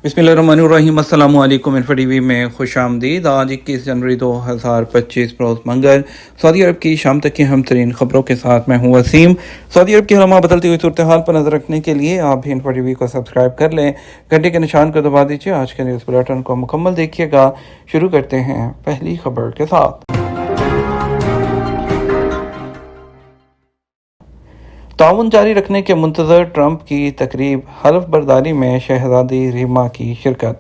बिस्मिल्लाहिर्रहमानिर्रहीम। अस्सलाम वालेकुम। इन्फो टीवी में खुश आमदीद। आज 21 जनवरी 2025 रोज़ मंगल। सऊदी अरब की शाम तक की अहम तरीन खबरों के साथ मैं हूँ वसीम। सऊदी अरब की हरमा बदलती हुई सूरत हाल पर नजर रखने के लिए आप भी इन्फो टीवी को सब्सक्राइब कर लें, घंटे के निशान को दबा दीजिए। आज के न्यूज़ बुलेटिन को मुकम्मल देखिएगा। शुरू करते हैं पहली खबर के साथ। ताउन जारी रखने के मुंतज़र ट्रंप की तकरीब, हल्फ बर्दारी में शहज़ादी रीमा की शिरकत।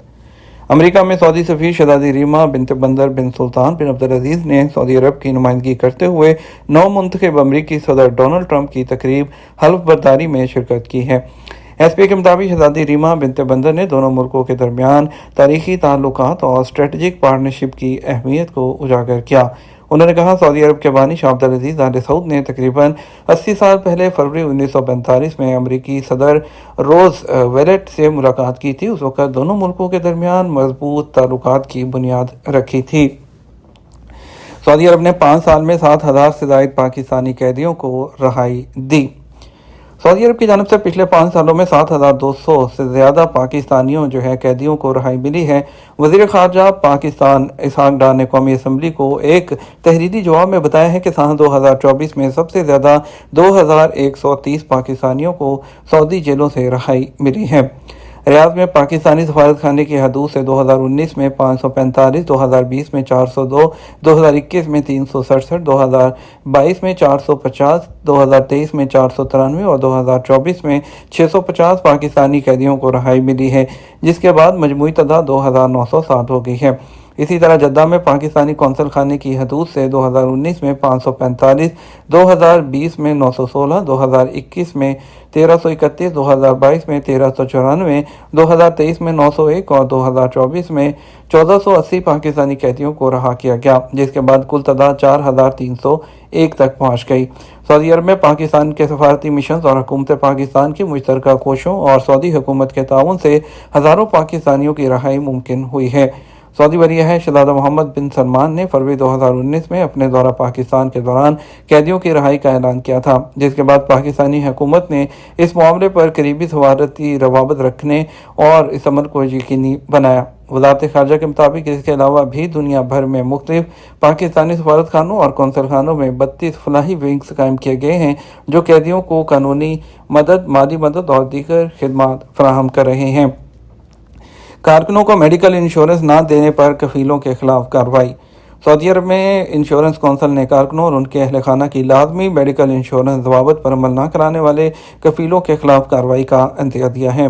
अमेरिका में सऊदी सफ़ीर शहज़ादी रीमा बिनत बंदर बिन सुल्तान बिन अब्दुल-अज़ीज़ ने सऊदी अरब की नुमाइंदगी करते हुए नौ मुंतखब अमरीकी सदर डोनाल्ड ट्रंप की तकरीब हल्फ बर्दारी में शिरकत की है। एसपी के मुताबिक शहज़ादी रीमा बिनत बंदर ने दोनों मुल्कों के दरमियान तारीखी ताल्लुकात और स्ट्रेटजिक पार्टनरशिप की अहमियत को उजागर किया। उन्होंने कहा, सऊदी अरब के बानी शाह अब्दुल अज़ीज़ आल सऊद ने तकरीबन 80 साल पहले फरवरी 1945 में अमरीकी सदर रोज वेलेट से मुलाकात की थी। उस वक्त दोनों मुल्कों के दरमियान मजबूत ताल्लुकात की बुनियाद रखी थी। सऊदी अरब ने 5 साल में 7,000 से ज़ायद पाकिस्तानी कैदियों को रहाई दी। सऊदी अरब की जानब से पिछले 5 सालों में 7,200 से ज़्यादा पाकिस्तानियों कैदियों को रहाई मिली है। वज़ीर ख़ारजा पाकिस्तान इसहाक डार ने कौमी असम्बली को एक तहरीरी जवाब में बताया है कि साल 2024 में सबसे ज़्यादा 2,130 पाकिस्तानियों को सऊदी जेलों से रहाई मिली है। रियाद में पाकिस्तानी सफारत खाने की हदूद से 2019 में 545, 2020 में 402, 2021 में 367, 2022 में 450, 2023 में 493 और 2024 में 650 पाकिस्तानी कैदियों को रहाई मिली है, जिसके बाद मजमूई तादाद 2,907 हो गई है। इसी तरह जद्दा में पाकिस्तानी कौंसल खाने की हदूद से 2019 में 545, 2020 में 916, 2021 में 1331, 2022 में 1394, 2023 में 901 और 2024 में 1480 पाकिस्तानी कैदियों को रहा किया गया, जिसके बाद कुल तादाद 4,301 तक पहुँच गई। सऊदी अरब में पाकिस्तान के सफारती मिशन और हुकूमत पाकिस्तान की मुश्तरका कोशिशों और सऊदी हुकूमत के ताउन से हज़ारों पाकिस्तानियों की रहाई मुमकिन हुई है। सऊदी वली है शहज़ादा मोहम्मद बिन सलमान ने फरवरी 2019 में अपने दौरा पाकिस्तान के दौरान कैदियों की रहाई का ऐलान किया था, जिसके बाद पाकिस्तानी हुकूमत ने इस मामले पर करीबी सफारती रवाबत रखने और इस अमल को यकीनी बनाया। वज़ारत ख़ारजा के मुताबिक इसके अलावा भी दुनिया भर में मुख्तलिफ पाकिस्तानी सफारत खानों और कौंसल खानों में 32 फलाही विंग्स कायम किए गए हैं, जो कैदियों को कानूनी मदद, माली मदद और दीगर खिदमात फराहम कर रहे हैं। कारकुनों को मेडिकल इंश्योरेंस न देने पर कफीलों के खिलाफ कार्रवाई। सऊदी अरब में इंश्योरेंस कौंसल ने कारकुनों और उनके अहल खाना की लाजमी मेडिकल इंश्योरेंस ज़वाबत पर अमल न कराने वाले कफीलों के खिलाफ कार्रवाई का इंतज़ार दिया है।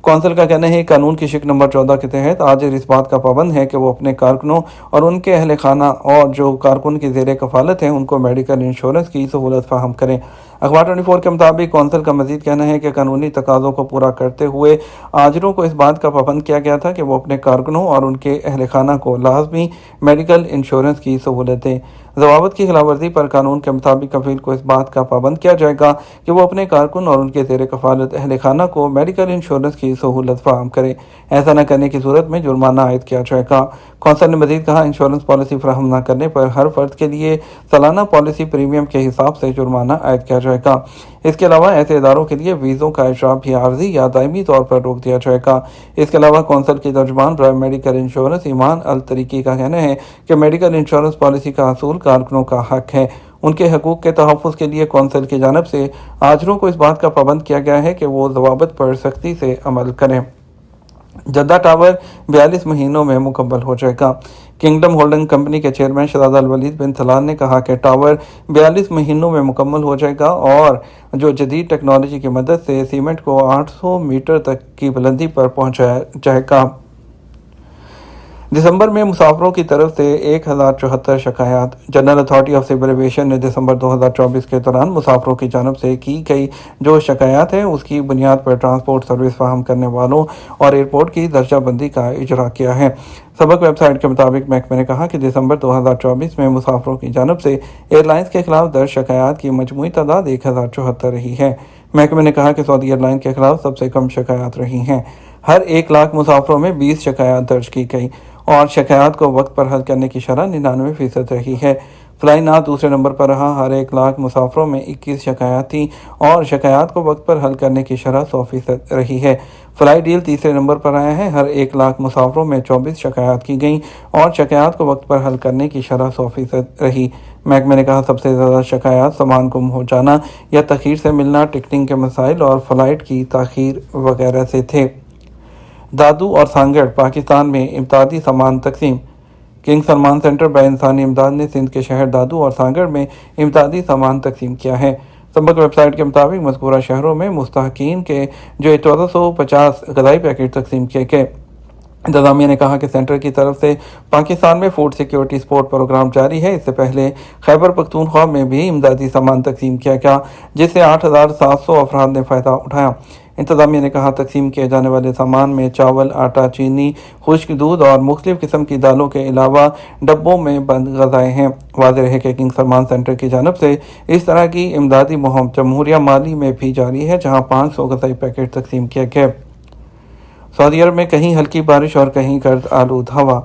कौंसल का कहना है कि कानून की शिक नंबर 14 के तहत आज इस बात का पाबंद है कि वो अपने कारकुनों और उनके अहल खाना और जो कारकुन की ज़ेर कफालत हैं उनको मेडिकल इंश्योरेंस की सहूलत फराहम करें। अखबार 24 के मुताबिक कौंसल का मजीद कहना है कि कानूनी तकाज़ों को पूरा करते हुए आजरों को इस बात का पाबंद किया गया था कि वो अपने कारकुनों और उनके अहल खाना को लाजमी मेडिकल इंश्योरेंस की सहूलत दें। ज़वाबत की खिलाफवर्जी पर कानून के मुताबिक कफील को इस बात का पाबंद किया जाएगा कि वो अपने कारकुन और उनके ज़ेर कफालत अहल खाना को मेडिकल इंश्योरेंस की सहूलत फराहम करे। ऐसा न करने की सूरत में जुर्माना आयद किया जाएगा। कौंसल ने मजीद कहा, इंश्योरेंस पॉलिसी फराहम न करने पर हर फर्द के लिए सालाना पॉलिसी प्रीमियम के हिसाब से जुर्माना आयद किया जाएगा। इसके अलावा ऐसे इदारों के लिए वीज़ों का इशराफ भी आर्जी या दायमी तौर पर रोक दिया जाएगा। इसके अलावा कौंसल की तर्जुमान बराए मेडिकल इंश्योरेंस ईमान अल तरीकी का कहना है कि मेडिकल इंश्योरेंस पॉलिसी का असूल कारकुनों का हक है। उनके हकूक़ के तहफ़्फ़ुज़ के लिए कौंसल की जानिब से आजरों को इस बात का पाबंद किया गया है कि वो ज़वाबत पर सख्ती से अमल करें। जद्दा टावर 42 महीनों में मुकम्मल हो जाएगा। किंगडम होल्डिंग कंपनी के चेयरमैन शहज़ादा अल वलीद बिन तलाल ने कहा कि टावर 42 महीनों में मुकम्मल हो जाएगा और जो जदीद टेक्नोलॉजी की मदद से सीमेंट को 800 मीटर तक की बुलंदी पर पहुंचाया जाएगा। दिसंबर में मुसाफिरों की तरफ से 1,074 शिकायत। General authority of civil aviation ने दिसंबर 2024 के दौरान मुसाफिरों की जानब से की गई जो शिकायत है उसकी बुनियाद पर ट्रांसपोर्ट सर्विस फराहम करने वालों और एयरपोर्ट की दर्जाबंदी का इजरा किया है। सबक वेबसाइट के मुताबिक महकमे ने कहा कि दिसंबर 2024 में मुसाफिरों की जानब से एयरलाइंस के खिलाफ दर्ज शिकायत की मजमूई तादाद 1,074 रही है। महकमे ने कहा कि सऊदी एयरलाइन के खिलाफ सबसे कम शिकायत रही हैं। हर 1 लाख मुसाफिरों में 20 शिकायत दर्ज की गई और शिकायत को वक्त पर हल करने की शरह 99% रही है। فلائی ناز دوسرے نمبر پر رہا، ہر 1 لاکھ مسافروں میں 21 شکایات تھیں اور شکایات کو وقت پر حل کرنے کی شرح 100% رہی ہے۔ فلائی ڈیل تیسرے نمبر پر آیا ہے، ہر 1 لاکھ مسافروں میں 24 شکایات کی گئیں اور شکایات کو وقت پر حل کرنے کی شرح 100% رہی۔ محکمے نے کہا سب سے زیادہ شکایات سامان گم ہو جانا یا تاخیر سے ملنا، ٹکٹنگ کے مسائل اور فلائٹ کی تاخیر وغیرہ سے تھے۔ دادو اور سانگڑ پاکستان میں امدادی سامان تقسیم۔ کنگ سلمان سینٹر برائے انسانی امداد نے سندھ کے شہر دادو اور سانگڑ میں امدادی سامان تقسیم کیا ہے۔ سبق ویب سائٹ کے مطابق مذکورہ شہروں میں مستحقین کے جو 1450 غذائی پیکٹ تقسیم کیے گئے۔ انتظامیہ نے کہا کہ سینٹر کی طرف سے پاکستان میں فوڈ سیکیورٹی سپورٹ پروگرام جاری ہے۔ اس سے پہلے خیبر پختونخوا میں بھی امدادی سامان تقسیم کیا گیا، جس سے 8700 افراد نے فائدہ اٹھایا۔ انتظامیہ نے کہا تقسیم کیے جانے والے سامان میں چاول، آٹا، چینی، خشک دودھ اور مختلف قسم کی دالوں کے علاوہ ڈبوں میں بند غذائیں ہیں۔ واضح ہے کہ کنگ سلمان سینٹر کی جانب سے اس طرح کی امدادی مہم جمہوریہ مالی میں بھی جاری ہے، جہاں 500 غذائی پیکٹ تقسیم کیے گئے۔ سعودی عرب میں کہیں ہلکی بارش اور کہیں گرد آلود ہوا۔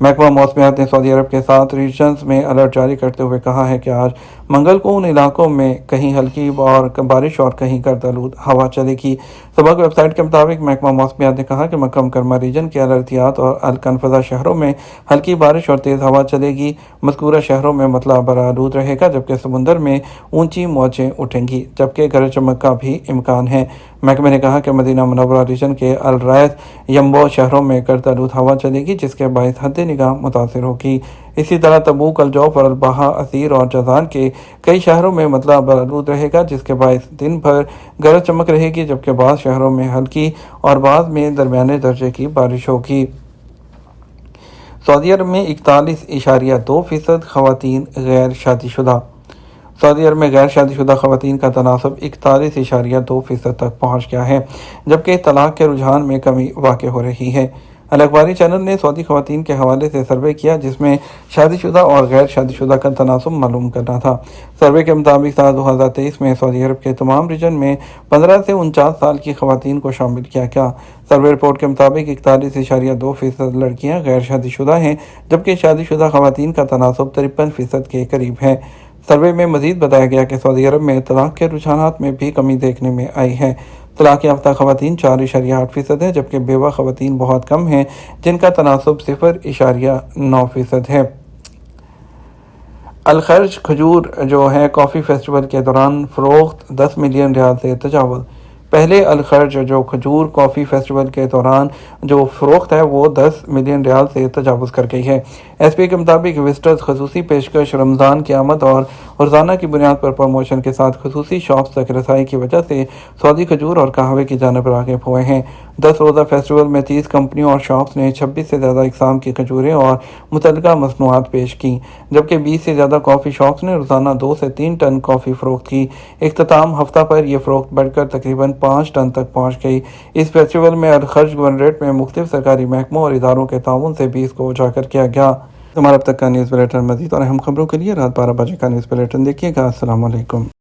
محکمہ موسمیات نے سعودی عرب کے 7 ریجنز میں الرٹ جاری کرتے ہوئے کہا ہے کہ آج منگل کو ان علاقوں میں کہیں ہلکی اور بارش اور کہیں گرد آلود ہوا چلے گی۔ سبق ویب سائٹ کے مطابق محکمہ موسمیات نے کہا کہ مکہ مکرمہ ریجن کے الرتیات اور الکنفضہ شہروں میں ہلکی بارش اور تیز ہوا چلے گی۔ مذکورہ شہروں میں مطلع برآلود رہے گا، جبکہ سمندر میں اونچی موجیں اٹھیں گی، جبکہ گرج چمک کا بھی امکان ہے۔ محکمے نے کہا کہ مدینہ منورہ ریجن کے الرائد، یمبو شہروں میں گرد آلود ہوا چلے گی، جس کے باعث حد نگاہ متاثر ہوگی۔ اسی طرح تبوک، الجوف اور البحا، اسیر اور جازان کے کئی شہروں میں مطلع برآلود رہے گا، جس کے باعث دن بھر گرج چمک رہے گی، جبکہ بعض شہروں میں ہلکی اور بعض میں درمیانے درجے کی بارش ہوگی۔ سعودی عرب میں 41.2% خواتین غیر شادی شدہ۔ سعودی عرب میں غیر شادی شدہ خواتین کا تناسب 41.2% تک پہنچ گیا ہے، جبکہ طلاق کے رجحان میں کمی واقع ہو رہی ہے۔ الاخباری چینل نے سعودی خواتین کے حوالے سے سروے کیا، جس میں شادی شدہ اور غیر شادی شدہ کا تناسب معلوم کرنا تھا۔ سروے کے مطابق سال 2023 میں سعودی عرب کے تمام ریجن میں 15 سے 49 سال کی خواتین کو شامل کیا گیا۔ سروے رپورٹ کے مطابق 41.2% لڑکیاں غیر شادی شدہ ہیں، جبکہ شادی شدہ خواتین کا تناسب 53% کے قریب ہے۔ سروے میں مزید بتایا گیا کہ سعودی عرب میں طلاق کے رجحانات میں بھی کمی دیکھنے میں آئی ہے۔ طلاق یافتہ خواتین 4.8% ہیں، جبکہ بیوہ خواتین بہت کم ہیں، جن کا تناسب 0.9% ہے۔ الخرج کھجور جو ہے کافی فیسٹیول کے دوران فروخت 10 ملین ریال سے تجاوز۔ پہلے الخرج جو کھجور کافی فیسٹیول کے دوران جو فروخت ہے وہ 10 ملین ریال سے تجاوز کر گئی ہے۔ ایس پی کے مطابق وزٹرز خصوصی پیشکش، رمضان کی آمد اور روزانہ کی بنیاد پر پروموشن کے ساتھ خصوصی شاپس تک رسائی کی وجہ سے سعودی کھجور اور قہوے کی جانب راغب ہوئے ہیں۔ 10 روزہ فیسٹیول میں 30 کمپنیوں اور شاپس نے 26 سے زیادہ اقسام کی کھجوریں اور متعلقہ مصنوعات پیش کیں، جبکہ 20 سے زیادہ کافی شاپس نے روزانہ 2 سے 3 ٹن کافی فروخت کی۔ اختتام ہفتہ پر یہ فروخت بڑھ کر تقریباً 5 ٹن تک پہنچ گئی۔ اس فیسٹیول میں الخرج گورنریٹ میں مختلف سرکاری محکموں اور اداروں کے تعاون سے بھی اس کو اجاگر کیا گیا۔ ہمارا اب تک کا نیوز بلیٹن مزید اور اہم خبروں کے لیے رات 12 بجے کا نیوز بلیٹن دیکھیے گا۔ السلام علیکم۔